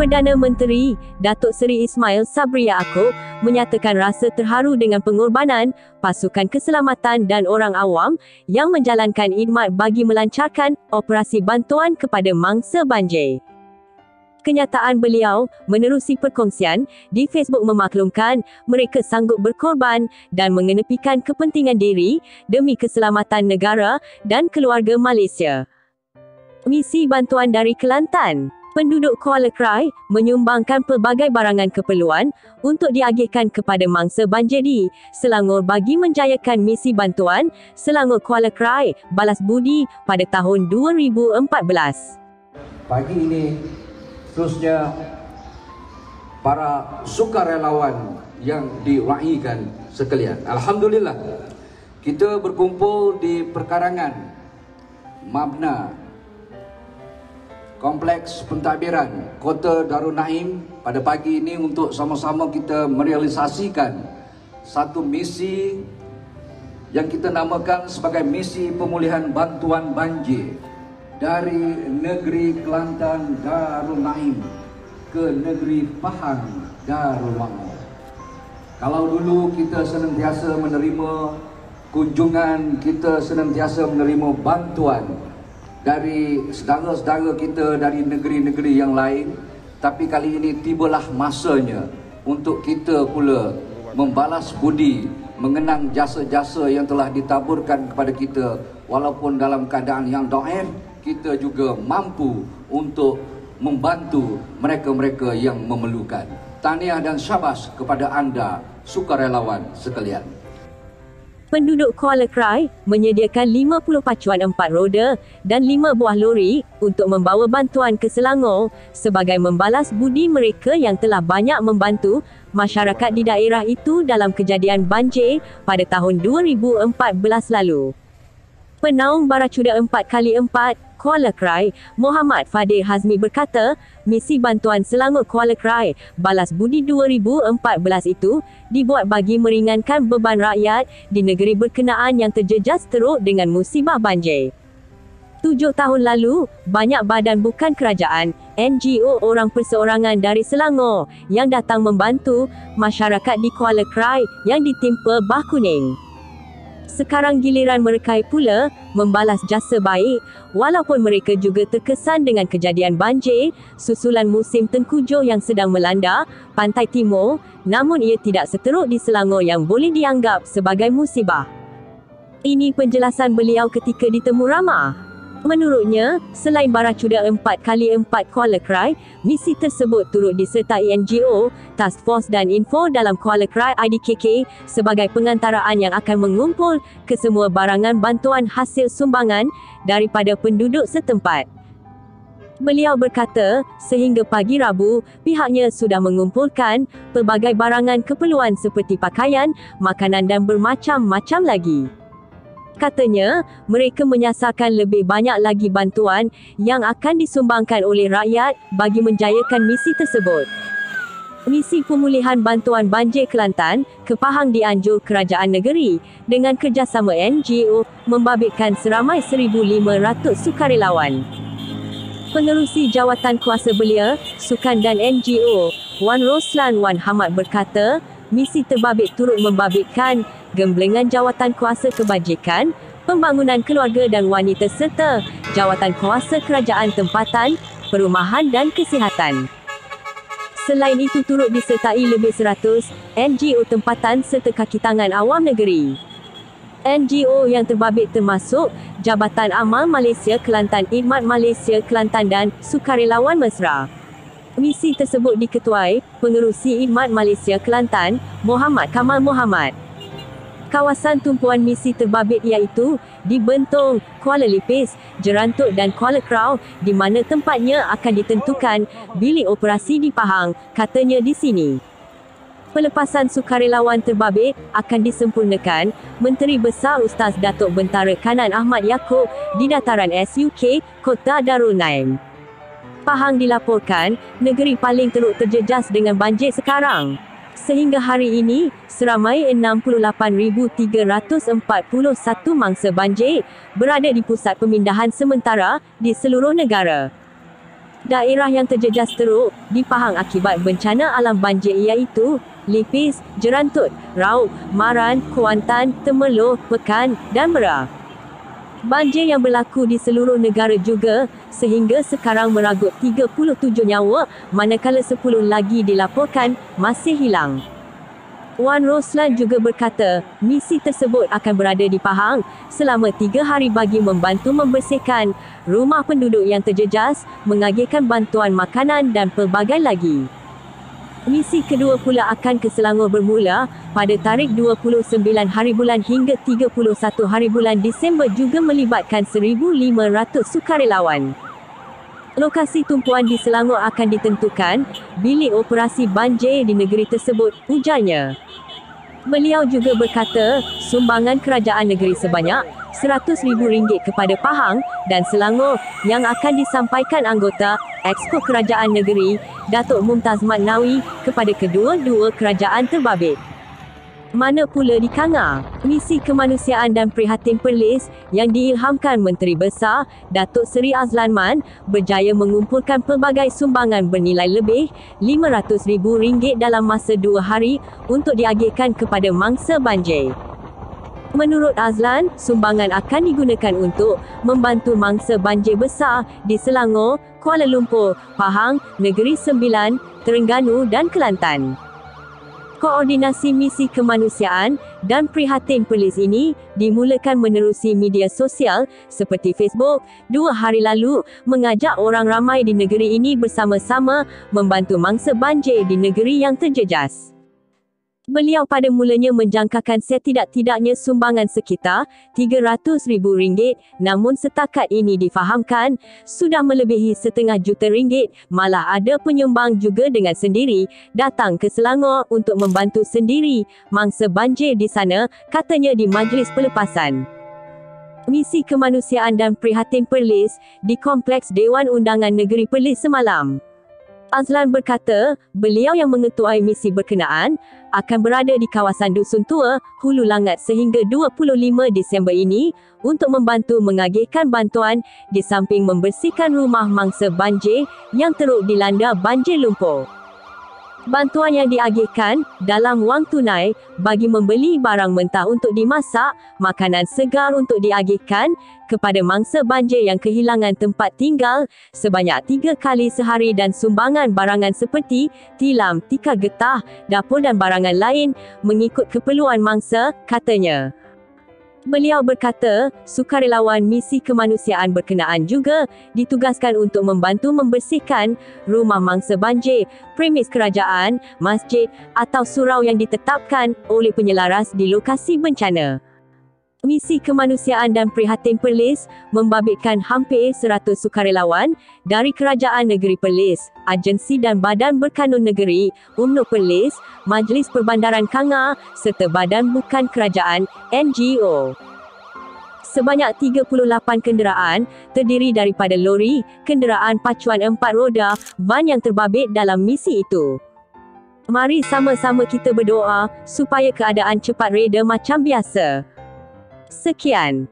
Perdana Menteri Datuk Seri Ismail Sabri Yaakob menyatakan rasa terharu dengan pengorbanan pasukan keselamatan dan orang awam yang menjalankan khidmat bagi melancarkan operasi bantuan kepada mangsa banjir. Kenyataan beliau menerusi perkongsian di Facebook memaklumkan mereka sanggup berkorban dan mengenepikan kepentingan diri demi keselamatan negara dan keluarga Malaysia. Misi bantuan dari Kelantan. Penduduk Kuala Krai menyumbangkan pelbagai barangan keperluan untuk diagihkan kepada mangsa banjir di Selangor bagi menjayakan misi bantuan Selangor Kuala Krai balas budi pada tahun 2014. Pagi ini seterusnya para sukarelawan yang diraikan sekalian. Alhamdulillah kita berkumpul di perkarangan Mabna Kompleks Pentadbiran Kota Darul Naim pada pagi ini untuk sama-sama kita merealisasikan satu misi yang kita namakan sebagai misi pemulihan bantuan banjir dari negeri Kelantan Darul Naim ke negeri Pahang Darul Wangor. Kalau dulu kita senantiasa menerima kunjungan, kita senantiasa menerima bantuan dari saudara-saudara kita dari negeri-negeri yang lain, tapi kali ini tibalah masanya untuk kita pula membalas budi, mengenang jasa-jasa yang telah ditaburkan kepada kita. Walaupun dalam keadaan yang dhaif, kita juga mampu untuk membantu mereka-mereka yang memerlukan. Tahniah dan syabas kepada anda sukarelawan sekalian. Penduduk Kuala Krai menyediakan 50 pacuan 4 roda dan 5 buah lori untuk membawa bantuan ke Selangor sebagai membalas budi mereka yang telah banyak membantu masyarakat di daerah itu dalam kejadian banjir pada tahun 2014 lalu. Penaung Baracuda 4x4 Kuala Krai, Muhammad Fadil Hazmi berkata, misi bantuan Selangor Kuala Krai balas budi 2014 itu dibuat bagi meringankan beban rakyat di negeri berkenaan yang terjejas teruk dengan musibah banjir. 7 tahun lalu, banyak badan bukan kerajaan, NGO orang perseorangan dari Selangor yang datang membantu masyarakat di Kuala Krai yang ditimpa bah kuning. Sekarang giliran mereka pula membalas jasa baik, walaupun mereka juga terkesan dengan kejadian banjir susulan musim tengkujuh yang sedang melanda pantai timur, namun ia tidak seteruk di Selangor yang boleh dianggap sebagai musibah. Ini penjelasan beliau ketika ditemu ramah. Menurutnya, selain Baracuda 4x4 Kuala Krai, misi tersebut turut disertai NGO, Task Force dan Info dalam Kuala Krai IDKK sebagai pengantaraan yang akan mengumpul ke semua barangan bantuan hasil sumbangan daripada penduduk setempat. Beliau berkata, sehingga pagi Rabu, pihaknya sudah mengumpulkan pelbagai barangan keperluan seperti pakaian, makanan dan bermacam-macam lagi. Katanya, mereka menyasarkan lebih banyak lagi bantuan yang akan disumbangkan oleh rakyat bagi menjayakan misi tersebut. Misi pemulihan bantuan banjir Kelantan ke Pahang dianjur kerajaan negeri dengan kerjasama NGO membabitkan seramai 1,500 sukarelawan. Pengerusi Jawatan Kuasa Belia, Sukan dan NGO, Wan Roslan Wan Hamad berkata, misi terbabit turut membabitkan Gemblengan Jawatan Kuasa Kebajikan, Pembangunan Keluarga dan Wanita serta Jawatan Kuasa Kerajaan Tempatan, Perumahan dan Kesihatan. Selain itu turut disertai lebih 100 NGO tempatan serta kaki tangan awam negeri. NGO yang terbabit termasuk Jabatan Amal Malaysia Kelantan, Khidmat Malaysia Kelantan dan Sukarelawan Mesra. Misi tersebut diketuai Pengerusi Khidmat Malaysia Kelantan, Muhammad Kamal Muhammad. Kawasan tumpuan misi terbabit iaitu di Bentong, Kuala Lipis, Jerantuk dan Kuala Krau, di mana tempatnya akan ditentukan bilik operasi di Pahang, katanya di sini. Pelepasan sukarelawan terbabit akan disempurnakan Menteri Besar Ustaz Datuk Bentara Kanan Ahmad Yaakob di dataran SUK, Kota Darul Naim. Pahang dilaporkan negeri paling teruk terjejas dengan banjir sekarang. Sehingga hari ini, seramai 68,341 mangsa banjir berada di pusat pemindahan sementara di seluruh negara. Daerah yang terjejas teruk di Pahang akibat bencana alam banjir iaitu Lipis, Jerantut, Raub, Maran, Kuantan, Temerloh, Pekan dan Merak. Banjir yang berlaku di seluruh negara juga sehingga sekarang meragut 37 nyawa manakala 10 lagi dilaporkan masih hilang. Wan Roslan juga berkata, misi tersebut akan berada di Pahang selama 3 hari bagi membantu membersihkan rumah penduduk yang terjejas, mengagihkan bantuan makanan dan pelbagai lagi. Misi kedua pula akan ke Selangor bermula pada tarikh 29 hari bulan hingga 31 hari bulan Disember juga melibatkan 1,500 sukarelawan. Lokasi tumpuan di Selangor akan ditentukan bilik operasi banjir di negeri tersebut, ujarnya. Beliau juga berkata, sumbangan kerajaan negeri sebanyak RM100,000 kepada Pahang dan Selangor yang akan disampaikan anggota Exco Kerajaan Negeri Datuk Mumtaz Matnawi kepada kedua-dua kerajaan terbabit. Mana pula di Kanga, misi kemanusiaan dan prihatin Perlis yang diilhamkan Menteri Besar Datuk Seri Azlan Man berjaya mengumpulkan pelbagai sumbangan bernilai lebih RM500,000 dalam masa 2 hari untuk diagihkan kepada mangsa banjir. Menurut Azlan, sumbangan akan digunakan untuk membantu mangsa banjir besar di Selangor, Kuala Lumpur, Pahang, Negeri Sembilan, Terengganu dan Kelantan. Koordinasi misi kemanusiaan dan prihatin Perlis ini dimulakan menerusi media sosial seperti Facebook 2 hari lalu mengajak orang ramai di negeri ini bersama-sama membantu mangsa banjir di negeri yang terjejas. Beliau pada mulanya menjangkakan setidak-tidaknya sumbangan sekitar RM300,000, namun setakat ini difahamkan sudah melebihi RM500,000, malah ada penyumbang juga dengan sendiri datang ke Selangor untuk membantu sendiri mangsa banjir di sana, katanya di majlis pelepasan misi kemanusiaan dan prihatin Perlis di Kompleks Dewan Undangan Negeri Perlis semalam. Azlan berkata, beliau yang mengetuai misi berkenaan akan berada di kawasan Dusun Tua, Hulu Langat sehingga 25 Disember ini untuk membantu mengagihkan bantuan di samping membersihkan rumah mangsa banjir yang teruk dilanda banjir lumpur. Bantuan yang diagihkan dalam wang tunai bagi membeli barang mentah untuk dimasak, makanan segar untuk diagihkan kepada mangsa banjir yang kehilangan tempat tinggal sebanyak 3 kali sehari dan sumbangan barangan seperti tilam, tikar getah, dapur dan barangan lain mengikut keperluan mangsa, katanya. Beliau berkata, sukarelawan misi kemanusiaan berkenaan juga ditugaskan untuk membantu membersihkan rumah mangsa banjir, premis kerajaan, masjid atau surau yang ditetapkan oleh penyelaras di lokasi bencana. Misi kemanusiaan dan prihatin Perlis membabitkan hampir 100 sukarelawan dari Kerajaan Negeri Perlis, agensi dan badan berkanun negeri, UMNO Perlis, Majlis Perbandaran Kanga serta badan bukan kerajaan, NGO. Sebanyak 38 kenderaan terdiri daripada lori, kenderaan pacuan 4 roda, van yang terbabit dalam misi itu. Mari sama-sama kita berdoa supaya keadaan cepat reda macam biasa. Sekian.